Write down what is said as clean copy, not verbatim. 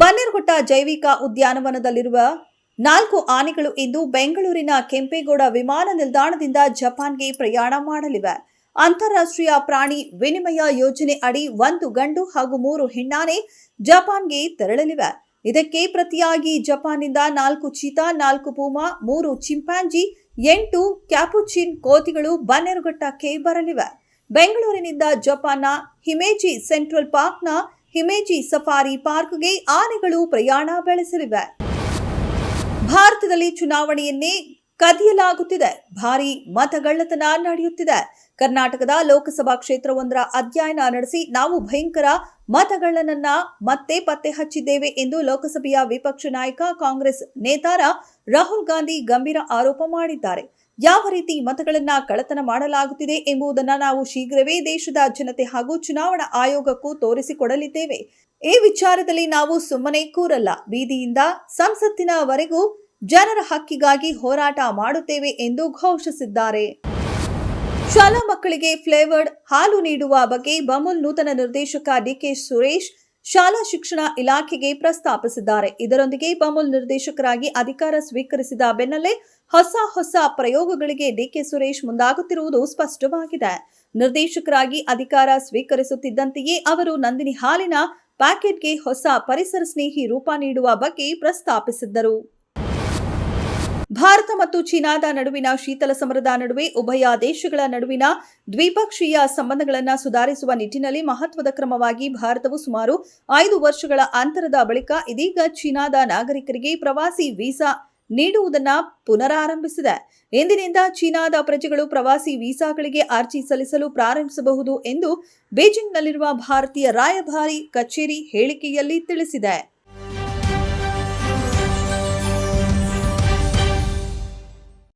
ಬನ್ನೇರುಘಟ್ಟ ಜೈವಿಕ ಉದ್ಯಾನವನದಲ್ಲಿರುವ 4 ಆನೆಗಳು ಇಂದು ಬೆಂಗಳೂರಿನ ಕೆಂಪೇಗೌಡ ವಿಮಾನ ನಿಲ್ದಾಣದಿಂದ ಜಪಾನ್ಗೆ ಪ್ರಯಾಣ ಮಾಡಲಿವೆ. ಅಂತಾರಾಷ್ಟ್ರೀಯ ಪ್ರಾಣಿ ವಿನಿಮಯ ಯೋಜನೆ ಅಡಿ 1 ಗಂಡು ಹಾಗೂ 3 ಹೆಣ್ಣಾನೆ ಜಪಾನ್ಗೆ ತೆರಳಲಿವೆ. ಇದಕ್ಕೆ ಪ್ರತಿಯಾಗಿ ಜಪಾನ್ನಿಂದ 4 ಚೀತಾ, 4 ಪೂಮಾ, 3 ಚಿಂಪಾಂಜಿ, 8 ಕ್ಯಾಪುಚಿನ್ ಕೋತಿಗಳು ಬನ್ನೇರುಘಟ್ಟಕ್ಕೆ ಬರಲಿವೆ. ಬೆಂಗಳೂರಿನಿಂದ ಜಪಾನ್ನ ಹಿಮೇಜಿ ಸೆಂಟ್ರಲ್ ಪಾರ್ಕ್ನ ಹಿಮೇಜಿ ಸಫಾರಿ ಪಾರ್ಕ್ಗೆ ಆನೆಗಳು ಪ್ರಯಾಣ ಬೆಳೆಸಲಿವೆ. ಭಾರತದಲ್ಲಿ ಚುನಾವಣೆಯನ್ನೇ ಕದಿಯಲಾಗುತ್ತಿದೆ. ಭಾರೀ ಮತಗಳ್ಳತನ ನಡೆಯುತ್ತಿದೆ. ಕರ್ನಾಟಕದ ಲೋಕಸಭಾ ಕ್ಷೇತ್ರವೊಂದರ ಅಧ್ಯಯನ ನಡೆಸಿ ನಾವು ಭಯಂಕರ ಮತಗಳ್ಳನನ್ನ ಮತ್ತೆ ಪತ್ತೆ ಹಚ್ಚಿದ್ದೇವೆ ಎಂದು ಲೋಕಸಭೆಯ ವಿಪಕ್ಷ ನಾಯಕ ಕಾಂಗ್ರೆಸ್ ನೇತಾರ ರಾಹುಲ್ ಗಾಂಧಿ ಗಂಭೀರ ಆರೋಪ ಮಾಡಿದ್ದಾರೆ. ಯಾವ ರೀತಿ ಮತಗಳನ್ನ ಕಳ್ಳತನ ಮಾಡಲಾಗುತ್ತಿದೆ ಎಂಬುದನ್ನು ನಾವು ಶೀಘ್ರವೇ ದೇಶದ ಜನತೆ ಹಾಗೂ ಚುನಾವಣಾ ಆಯೋಗಕ್ಕೂ ತೋರಿಸಿಕೊಡಲಿದ್ದೇವೆ. ಈ ವಿಚಾರದಲ್ಲಿ ನಾವು ಸುಮ್ಮನೆ ಕೂರಲ್ಲ. ಬೀದಿಯಿಂದ ಸಂಸತ್ತಿನವರೆಗೂ ಜನರ ಹಕ್ಕಿಗಾಗಿ ಹೋರಾಟ ಮಾಡುತ್ತೇವೆ ಎಂದು ಘೋಷಿಸಿದ್ದಾರೆ. ಶಾಲಾ ಮಕ್ಕಳಿಗೆ ಫ್ಲೇವರ್ಡ್ ಹಾಲು ನೀಡುವ ಬಗ್ಗೆ ಬಮೂಲ್ ನೂತನ ನಿರ್ದೇಶಕ ಡಿಕೆ ಸುರೇಶ್ ಶಾಲಾ ಶಿಕ್ಷಣ ಇಲಾಖೆಗೆ ಪ್ರಸ್ತಾಪಿಸಿದ್ದಾರೆ. ಇದರೊಂದಿಗೆ ಬಮೂಲ್ ನಿರ್ದೇಶಕರಾಗಿ ಅಧಿಕಾರ ಸ್ವೀಕರಿಸಿದ ಬೆನ್ನಲ್ಲೇ ಹೊಸ ಪ್ರಯೋಗಗಳಿಗೆ ಡಿಕೆ ಸುರೇಶ್ ಮುಂದಾಗುತ್ತಿರುವುದು ಸ್ಪಷ್ಟವಾಗಿದೆ. ನಿರ್ದೇಶಕರಾಗಿ ಅಧಿಕಾರ ಸ್ವೀಕರಿಸುತ್ತಿದ್ದಂತೆಯೇ ಅವರು ನಂದಿನಿ ಹಾಲಿನ ಪ್ಯಾಕೆಟ್ಗೆ ಹೊಸ ಪರಿಸರ ಸ್ನೇಹಿ ರೂಪ ನೀಡುವ ಬಗ್ಗೆ ಪ್ರಸ್ತಾಪಿಸಿದ್ದರು. ಭಾರತ ಮತ್ತು ಚೀನಾದ ನಡುವಿನ ಶೀತಲ ಸಮರದ ನಡುವೆ ಉಭಯ ದೇಶಗಳ ನಡುವಿನ ದ್ವಿಪಕ್ಷೀಯ ಸಂಬಂಧಗಳನ್ನು ಸುಧಾರಿಸುವ ನಿಟ್ಟಿನಲ್ಲಿ ಮಹತ್ವದ ಕ್ರಮವಾಗಿ ಭಾರತವು ಸುಮಾರು 5 ವರ್ಷಗಳ ಅಂತರದ ಬಳಿಕ ಇದೀಗ ಚೀನಾದ ನಾಗರಿಕರಿಗೆ ಪ್ರವಾಸಿ ವೀಸಾ ನೀಡುವುದನ್ನು ಪುನರಾರಂಭಿಸಿದೆ. ಇಂದಿನಿಂದ ಚೀನಾದ ಪ್ರಜೆಗಳು ಪ್ರವಾಸಿ ವೀಸಾಗಳಿಗೆ ಅರ್ಜಿ ಸಲ್ಲಿಸಲು ಪ್ರಾರಂಭಿಸಬಹುದು ಎಂದು ಬೀಜಿಂಗ್ನಲ್ಲಿರುವ ಭಾರತೀಯ ರಾಯಭಾರಿ ಕಚೇರಿ ಹೇಳಿಕೆಯಲ್ಲಿ ತಿಳಿಸಿದೆ.